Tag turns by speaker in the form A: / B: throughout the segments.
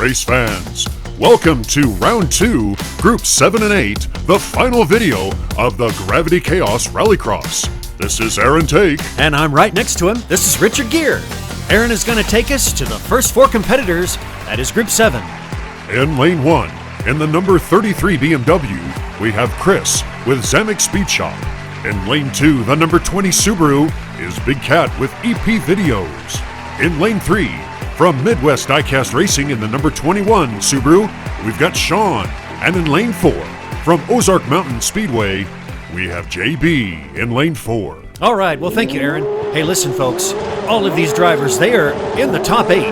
A: Race fans, welcome to Round 2, Group 7 and 8, the final video of the Gravity Chaos Rallycross. This is Aaron Take.
B: And I'm right next to him. This is Richard Gere. Aaron is going to take us to the first four competitors. That is Group 7.
A: In Lane 1, in the number 33 BMW, we have Chris with Zamek Speed Shop. In Lane 2, the number 20 Subaru is Big Cat with EP Videos. In Lane 3, from Midwest Diecast Racing in the number 21 Subaru, we've got Sean. And in Lane 4, from Ozark Mountain Speedway, we have JB in Lane 4.
B: All right, well, thank you, Aaron. Hey, listen, folks. All of these drivers, they are in the top 8.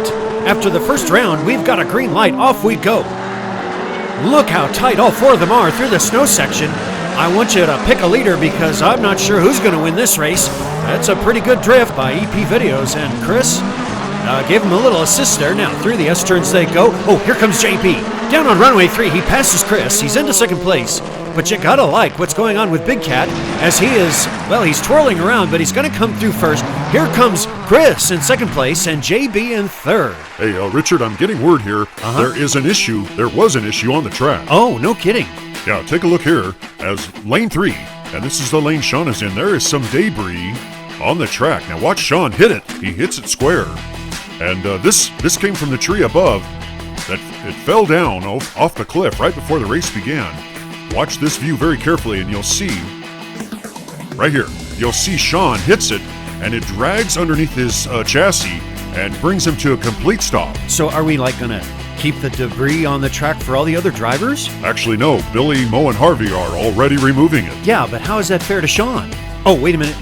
B: After the first round, we've got a green light. Off we go. Look how tight all four of them are through the snow section. I want you to pick a leader because I'm not sure who's going to win this race. That's a pretty good drift by EP Videos, and Chris gave him a little assist there. Now, through the S-turns they go. Oh, here comes JB. Down on runway 3, he passes Chris. He's into second place. But you gotta like what's going on with Big Cat as he is, well, he's twirling around, but he's gonna come through first. Here comes Chris in second place and JB in third.
A: Hey, Richard, I'm getting word here. There is an issue. There was an issue on the track.
B: Oh, no kidding.
A: Yeah, take a look here. As Lane 3, and this is the lane Sean is in, there is some debris on the track. Now watch Sean hit it. He hits it square. And this came from the tree above. That it fell down off the cliff right before the race began. Watch this view very carefully and you'll see, right here, you'll see Sean hits it and it drags underneath his chassis and brings him to a complete stop.
B: So are we like gonna keep the debris on the track for all the other drivers?
A: Actually, no. Billy, Mo, and Harvey are already removing it.
B: Yeah, but how is that fair to Sean? Oh, wait a minute.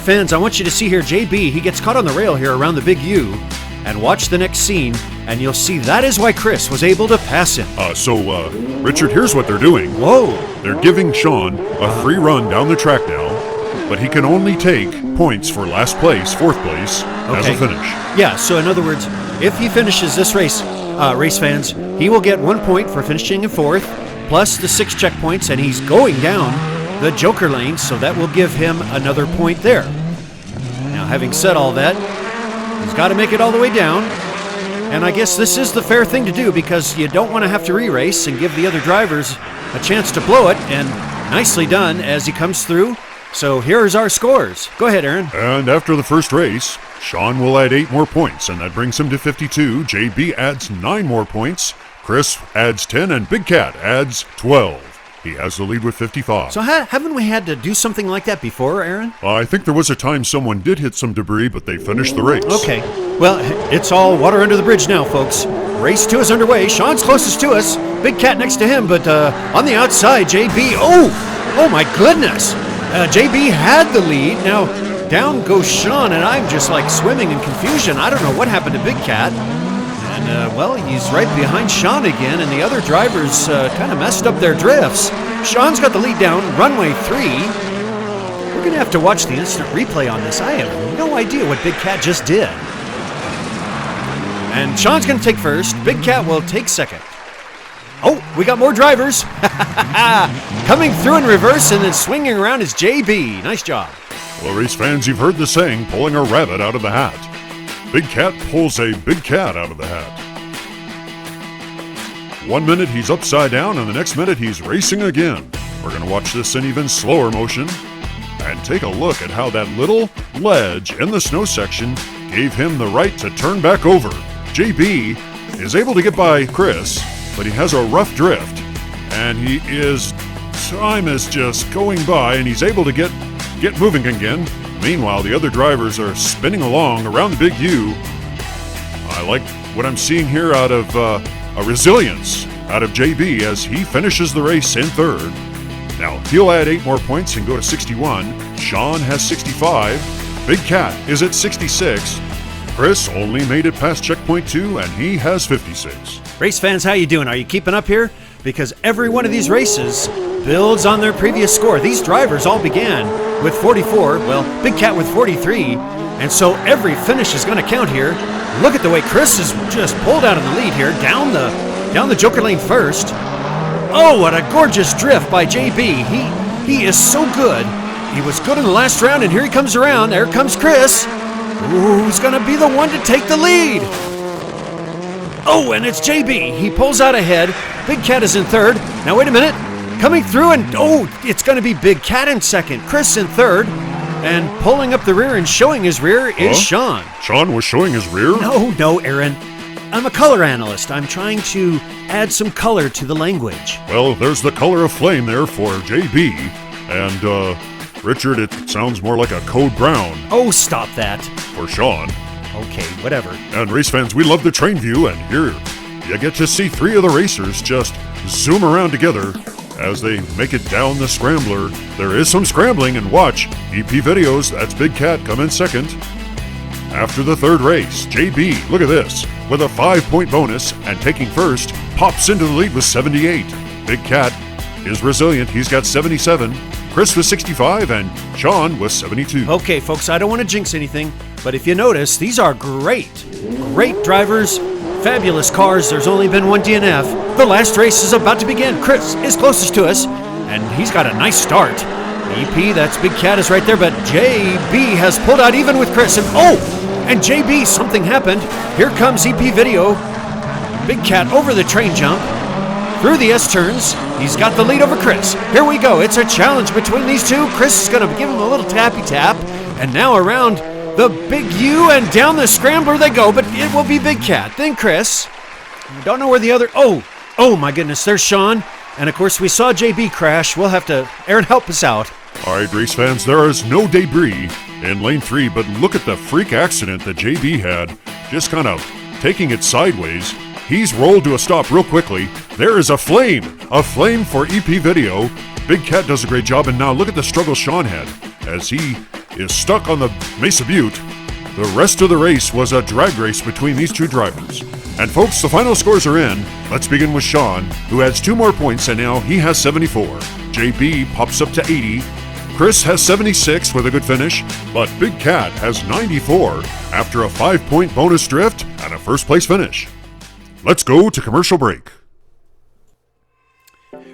B: Fans, I want you to see here, JB, he gets caught on the rail here around the big U. And watch the next scene, and you'll see that is why Chris was able to pass him.
A: Richard, here's what they're doing.
B: Whoa!
A: They're giving Sean a free run down the track now, but he can only take points for last place, fourth place, as a finish.
B: Yeah, so in other words, if he finishes this race, race fans, he will get 1 point for finishing in fourth, plus the 6 checkpoints, and he's going down the Joker lane, so that will give him another point there. Now, having said all that, he's got to make it all the way down. And I guess this is the fair thing to do because you don't want to have to re-race and give the other drivers a chance to blow it. And nicely done as he comes through. So here's our scores. Go ahead, Aaron.
A: And after the first race, Sean will add 8 more points, and that brings him to 52. JB adds 9 more points. Chris adds 10, and Big Cat adds 12. He has the lead with 55.
B: So haven't we had to do something like that before, Aaron?
A: I think there was a time someone did hit some debris, but they finished the race.
B: Okay. Well, it's all water under the bridge now, folks. Race 2 is underway. Sean's closest to us. Big Cat next to him, but on the outside, JB. Oh my goodness. JB had the lead. Now, down goes Sean, and I'm just like swimming in confusion. I don't know what happened to Big Cat. And, well, he's right behind Sean again, and the other drivers kind of messed up their drifts. Sean's got the lead down, runway 3. We're going to have to watch the instant replay on this. I have no idea what Big Cat just did. And Sean's going to take first. Big Cat will take second. Oh, we got more drivers. Coming through in reverse and then swinging around is JB. Nice job.
A: Well, race fans, you've heard the saying, pulling a rabbit out of the hat. Big Cat pulls a big cat out of the hat. 1 minute he's upside down, and the next minute he's racing again. We're going to watch this in even slower motion and take a look at how that little ledge in the snow section gave him the right to turn back over. JB is able to get by Chris, but he has a rough drift, and time is just going by, and he's able to get moving again. Meanwhile, the other drivers are spinning along around the big U. I like what I'm seeing here out of a resilience out of JB as he finishes the race in third. Now, he'll add 8 more points and go to 61. Sean has 65. Big Cat is at 66. Chris only made it past checkpoint 2, and he has 56.
B: Race fans, how you doing? Are you keeping up here? Because every one of these races builds on their previous score. These drivers all began with 44, well, Big Cat with 43, and so every finish is going to count here. Look at the way Chris is just pulled out of the lead here, down the Joker lane first. Oh, what a gorgeous drift by JB. He is so good. He was good in the last round, and here he comes around. There comes Chris. Who's going to be the one to take the lead? Oh, and it's JB. He pulls out ahead. Big Cat is in third. Now, wait a minute. Coming through, and it's going to be Big Cat in second. Chris in third. And pulling up the rear and showing his rear is Sean.
A: Sean was showing his rear?
B: No, Aaron. I'm a color analyst. I'm trying to add some color to the language.
A: Well, there's the color of flame there for JB. And, Richard, it sounds more like a code brown.
B: Oh, stop that.
A: For Sean.
B: Okay, whatever.
A: And race fans, we love the train view, and here you get to see three of the racers just zoom around together as they make it down the scrambler. There is some scrambling, and watch, EP Videos, that's Big Cat, come in second. After the third race, JB, look at this, with a 5-point bonus and taking first, pops into the lead with 78. Big Cat is resilient, he's got 77. Chris was 65, and Sean was 72.
B: Okay, folks, I don't want to jinx anything, but if you notice, these are great drivers, fabulous cars. There's only been one DNF. The last race is about to begin. Chris is closest to us, and he's got a nice start. EP, that's Big Cat, is right there, but JB has pulled out even with Chris. And JB, something happened. Here comes EP Video. Big Cat over the train jump. Through the S-turns, he's got the lead over Chris. Here we go. It's a challenge between these two. Chris is going to give him a little tappy tap. And now around the big U and down the scrambler they go, but it will be Big Cat. Then Chris. Don't know where the other... Oh my goodness, there's Sean. And of course, we saw JB crash. We'll have to... Aaron, help us out.
A: All right, race fans, there is no debris in lane 3, but look at the freak accident that JB had. Just kind of taking it sideways. He's rolled to a stop real quickly. There is a flame for EP Video. Big Cat does a great job, and now look at the struggle Sean had as he is stuck on the Mesa Butte. The rest of the race was a drag race between these two drivers. And folks, the final scores are in. Let's begin with Sean, who adds 2 more points, and now he has 74. JB pops up to 80. Chris has 76 with a good finish, but Big Cat has 94 after a 5-point bonus drift and a first-place finish. Let's go to commercial break.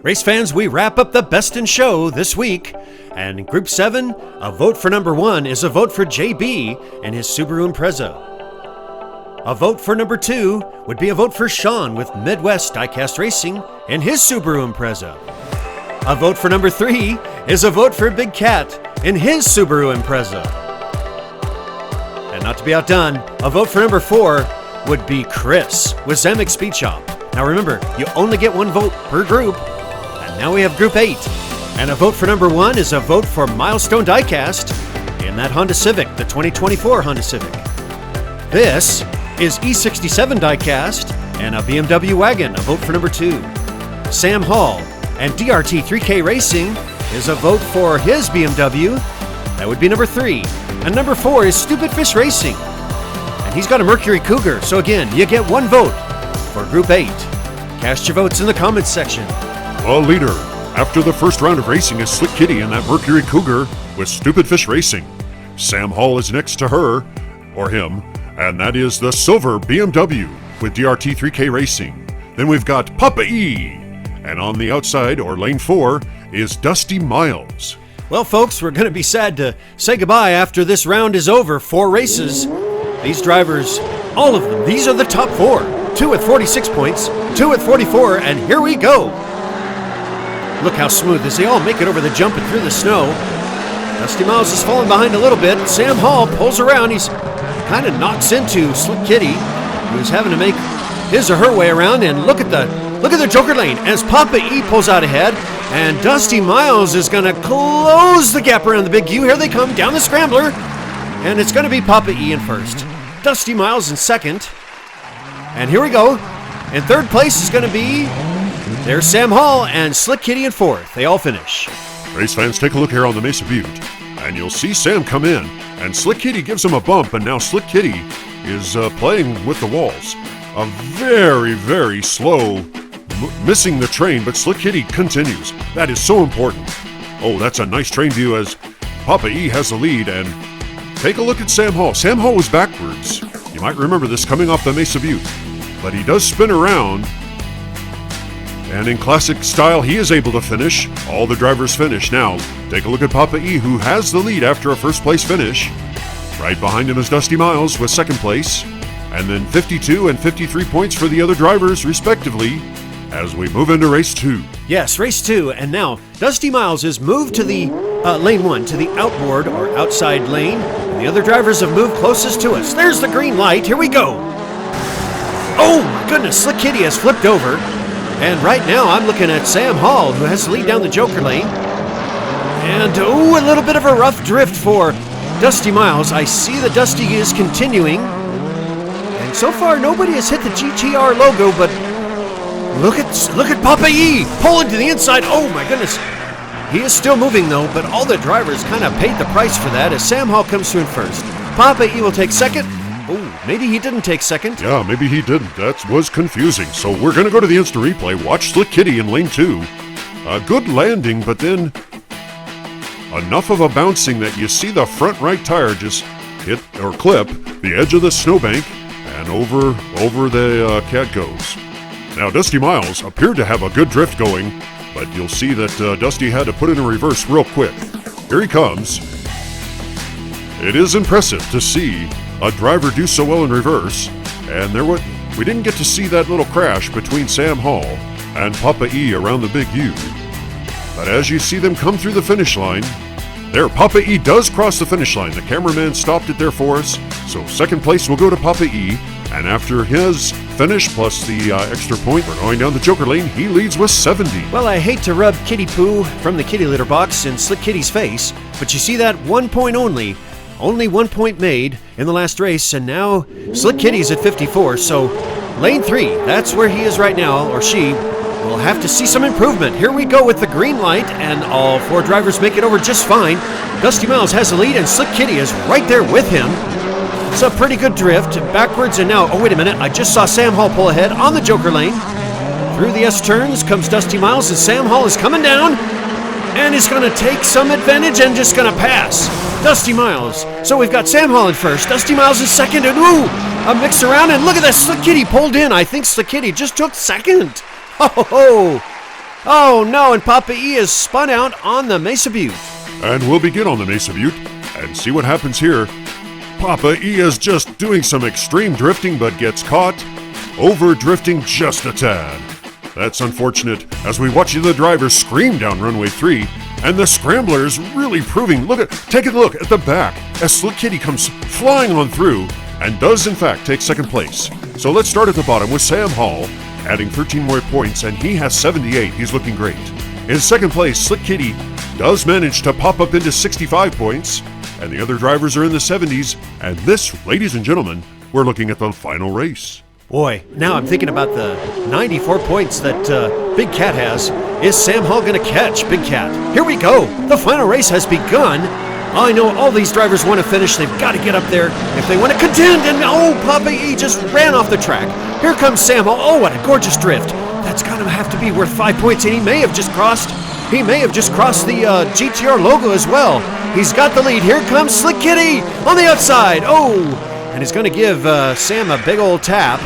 B: Race fans, we wrap up the Best in Show this week. And in Group 7, a vote for number 1 is a vote for JB and his Subaru Impreza. A vote for number 2 would be a vote for Sean with Midwest Diecast Racing and his Subaru Impreza. A vote for number 3 is a vote for Big Cat in his Subaru Impreza. And not to be outdone, a vote for number 4 would be Chris with Zemek Speed Shop. Now remember, you only get 1 vote per group. And now we have Group 8. And a vote for number 1 is a vote for Milestone Diecast in that Honda Civic, the 2024 Honda Civic. This is E67 Diecast and a BMW wagon, a vote for number 2. Sam Hall and DRT 3K Racing is a vote for his BMW. That would be number 3. And number 4 is Stupid Fish Racing. And he's got a Mercury Cougar. So again, you get 1 vote for Group 8. Cast your votes in the comments section.
A: The leader after the first round of racing is Slick Kitty in that Mercury Cougar with Stupid Fish Racing. Sam Hall is next to her, or him, and that is the silver BMW with DRT 3K Racing. Then we've got Papa E. And on the outside, or lane 4, is Dusty Miles.
B: Well, folks, we're going to be sad to say goodbye after this round is over. 4 races. These drivers, all of them, these are the top 4. 2 with 46 points, 2 with 44, and here we go. Look how smooth as they all make it over the jump and through the snow. Dusty Miles is falling behind a little bit. Sam Hall pulls around. He's kind of knocks into Slick Kitty, who's having to make his or her way around. And look at the Joker lane as Papa E pulls out ahead. And Dusty Miles is going to close the gap around the big U. Here they come down the scrambler. And it's going to be Papa E in first. Dusty Miles in second. And here we go. In third place is going to be... There's Sam Hall and Slick Kitty in fourth. They all finish.
A: Race fans, take a look here on the Mesa Butte, and you'll see Sam come in, and Slick Kitty gives him a bump, and now Slick Kitty is playing with the walls. A very, very slow, missing the train, but Slick Kitty continues. That is so important. Oh, that's a nice train view as Papa E has the lead, and take a look at Sam Hall. Sam Hall was backwards. You might remember this coming off the Mesa Butte, but he does spin around. And in classic style, he is able to finish. All the drivers finish. Now, take a look at Papa E, who has the lead after a first-place finish. Right behind him is Dusty Miles with second place. and then 52 and 53 points for the other drivers, respectively, as we move into race 2.
B: Yes, race 2, and now Dusty Miles has moved to the lane 1, to the outboard or outside lane, and the other drivers have moved closest to us. There's the green light, here we go. Oh my goodness, Slick Kitty has flipped over, and right now I'm looking at Sam Hall, who has to lead down the Joker lane, and a little bit of a rough drift for Dusty Miles. I see that Dusty is continuing, and so far nobody has hit the GTR logo, but look at Papa E pulling to the inside. Oh my goodness. He is still moving though, but all the drivers kind of paid the price for that as Sam Hall comes through in first. Papa E will take second. Oh, maybe he didn't take second.
A: Yeah, maybe he didn't. That was confusing. So we're going to go to the instant replay. Watch Slick Kitty in lane 2. A good landing, but then enough of a bouncing that you see the front right tire just hit or clip the edge of the snowbank, and over the cat goes. Now, Dusty Miles appeared to have a good drift going, but you'll see that Dusty had to put it in reverse real quick. Here he comes. It is impressive to see a driver do so well in reverse, and we didn't get to see that little crash between Sam Hall and Papa E around the Big U. But as you see them come through the finish line, there, Papa E does cross the finish line. The cameraman stopped it there for us, so second place will go to Papa E. And after his finish, plus the extra point, we're going down the Joker lane. He leads with 70.
B: Well, I hate to rub kitty poo from the kitty litter box in Slick Kitty's face, but you see that 1 point only. Only 1 point made in the last race, and now Slick Kitty's at 54, so lane 3, that's where he is right now, or she. We'll have to see some improvement. Here we go with the green light, and all 4 drivers make it over just fine. Dusty Miles has the lead, and Slick Kitty is right there with him. It's a pretty good drift, backwards, and now, oh wait a minute, I just saw Sam Hall pull ahead on the Joker lane. Through the S-turns comes Dusty Miles, and Sam Hall is coming down, and is going to take some advantage and just going to pass Dusty Miles. So we've got Sam Hall in first, Dusty Miles in second, and a mix around, and look at that, Slick Kitty pulled in. I think Slick Kitty just took second. Oh no, and Papa E is spun out on the Mesa Butte.
A: And we'll begin on the Mesa Butte and see what happens here. Papa E is just doing some extreme drifting, but gets caught over drifting just a tad. That's unfortunate as we watch the drivers scream down runway 3, and the scramblers really proving. Take a look at the back as Slick Kitty comes flying on through and does in fact take second place. So let's start at the bottom with Sam Hall, adding 13 more points, and he has 78. He's looking great. In second place, Slick Kitty does manage to pop up into 65 points, and the other drivers are in the 70s. And this, ladies and gentlemen, we're looking at the final race.
B: Boy, now I'm thinking about the 94 points that Big Cat has. Is Sam Hall going to catch Big Cat? Here we go. The final race has begun. I know all these drivers want to finish. They've got to get up there if they want to contend. And Papa E just ran off the track. Here comes Sam Hall. Oh, what a gorgeous drift. That's got to have to be worth 5 points. And he may have just crossed the GTR logo as well. He's got the lead. Here comes Slick Kitty on the outside. And he's going to give Sam a big old tap.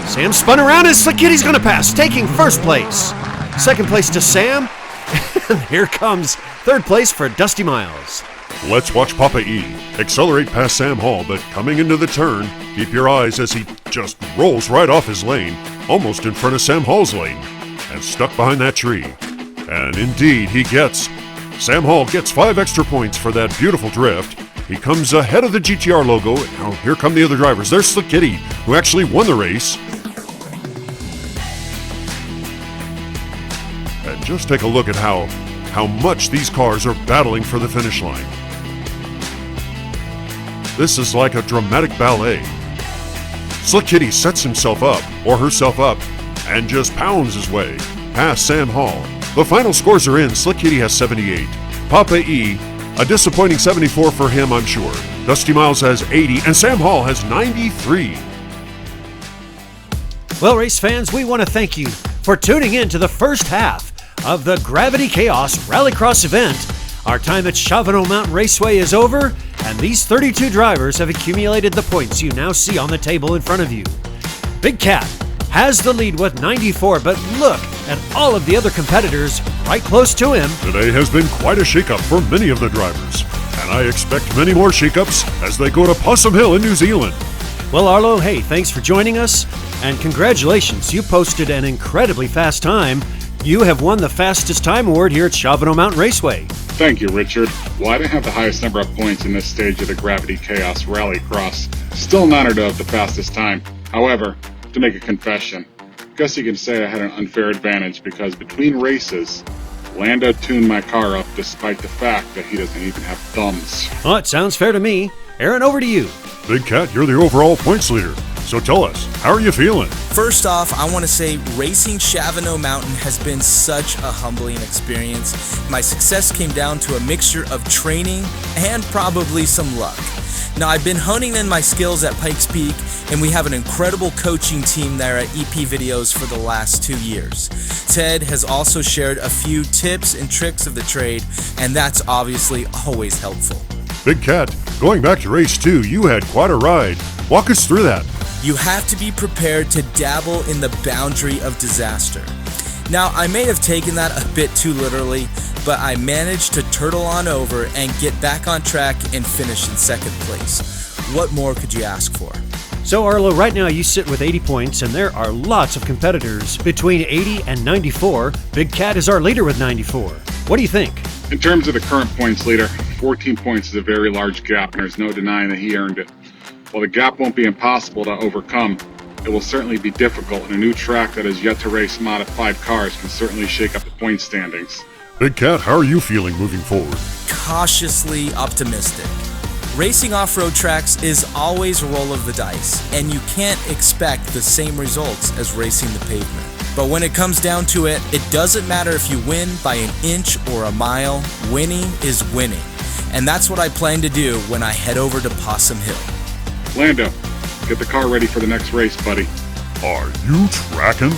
B: Sam spun around and Slick Kitty's going to pass, taking first place. Second place to Sam. And here comes third place for Dusty Miles.
A: Let's watch Papa E accelerate past Sam Hall, but coming into the turn, keep your eyes as he just rolls right off his lane, almost in front of Sam Hall's lane, and stuck behind that tree. And indeed, Sam Hall gets 5 extra points for that beautiful drift. He comes ahead of the GTR logo. Now, here come the other drivers. There's Slick Kitty, who actually won the race. And just take a look at how much these cars are battling for the finish line. This is like a dramatic ballet. Slick Kitty sets himself up, or herself up, and just pounds his way past Sam Hall. The final scores are in. Slick Kitty has 78. Papa E, a disappointing 74 for him, I'm sure. Dusty Miles has 80, and Sam Hall has 93.
B: Well, race fans, we want to thank you for tuning in to the first half of the Gravity Chaos Rallycross event. Our time at Shavano Mountain Raceway is over, and these 32 drivers have accumulated the points you now see on the table in front of you. Big Cat has the lead with 94, but look at all of the other competitors right close to him.
A: Today has been quite a shakeup for many of the drivers, and I expect many more shakeups as they go to Possum Hill in New Zealand.
B: Well, Arlo, hey, thanks for joining us, and congratulations. You posted an incredibly fast time. You have won the fastest time award here at Shavano Mountain Raceway.
C: Thank you, Richard. Well, I didn't have the highest number of points in this stage of the Gravity Chaos Rallycross. Still an honor to have the fastest time. However, to make a confession, guess you can say I had an unfair advantage because between races, Lando tuned my car up despite the fact that he doesn't even have thumbs.
B: Oh, it sounds fair to me. Aaron, over to you.
A: Big Cat, you're the overall points leader. So tell us, how are you feeling?
D: First off, I want to say racing Shavano Mountain has been such a humbling experience. My success came down to a mixture of training and probably some luck. Now, I've been honing in my skills at Pikes Peak, and we have an incredible coaching team there at EP Videos for the last 2 years. Ted has also shared a few tips and tricks of the trade, and that's obviously always helpful.
A: Big Cat, going back to race 2, you had quite a ride. Walk us through that.
D: You have to be prepared to dabble in the boundary of disaster. Now, I may have taken that a bit too literally, but I managed to turtle on over and get back on track and finish in second place. What more could you ask for?
B: So, Arlo, right now you sit with 80 points, and there are lots of competitors between 80 and 94. Big Cat is our leader with 94. What do you think?
C: In terms of the current points leader, 14 points is a very large gap, and there's no denying that he earned it. While the gap won't be impossible to overcome, it will certainly be difficult, and a new track that has yet to race modified cars can certainly shake up the point standings.
A: Big Cat, how are you feeling moving forward?
D: Cautiously optimistic. Racing off-road tracks is always a roll of the dice, and you can't expect the same results as racing the pavement. But when it comes down to it, it doesn't matter if you win by an inch or a mile, winning is winning. And that's what I plan to do when I head over to Possum Hill.
C: Lando, get the car ready for the next race, buddy.
A: Are you tracking?